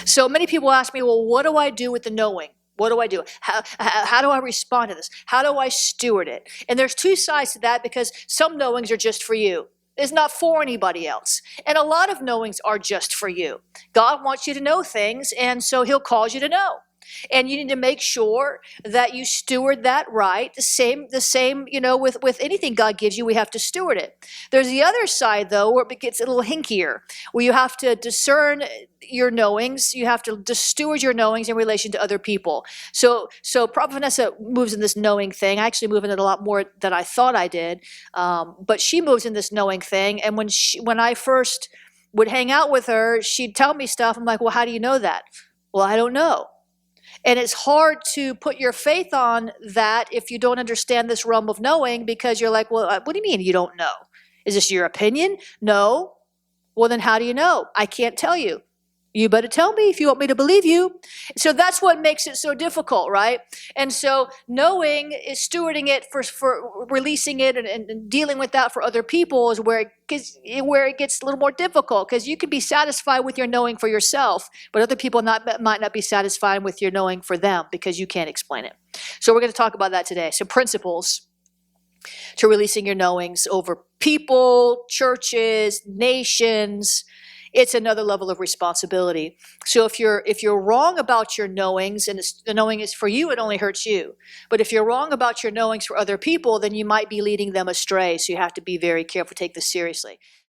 So many people ask me, well, what do I do with the knowing? What do I do? How do I respond to this? How do I steward it? And there's two sides to that, because some knowings are just for you. It's not for anybody else. And a lot of knowings are just for you. God wants you to know things, and so he'll cause you to know. And you need to make sure that you steward that right. The same, with anything God gives you, we have to steward it. There's the other side, though, where it gets a little hinkier, where you have to discern your knowings. You have to steward your knowings in relation to other people. So Prophet Vanessa moves in this knowing thing. I actually move in it a lot more than I thought I did. But she moves in this knowing thing. And when I first would hang out with her, she'd tell me stuff. I'm like, well, how do you know that? Well, I don't know. And it's hard to put your faith on that if you don't understand this realm of knowing, because you're like, well, what do you mean you don't know? Is this your opinion? No. Well, then how do you know? I can't tell you. You better tell me if you want me to believe you. So that's what makes it so difficult, right? And so knowing is stewarding it for releasing it and dealing with that for other people is where it gets a little more difficult, because you can be satisfied with your knowing for yourself, but other people might not be satisfied with your knowing for them because you can't explain it. So we're going to talk about that today. So principles to releasing your knowings over people, churches, nations. It's another level of responsibility. So if you're wrong about your knowings, and the knowing is for you, it only hurts you. But if you're wrong about your knowings for other people, then you might be leading them astray. So you have to be very careful, take this seriously.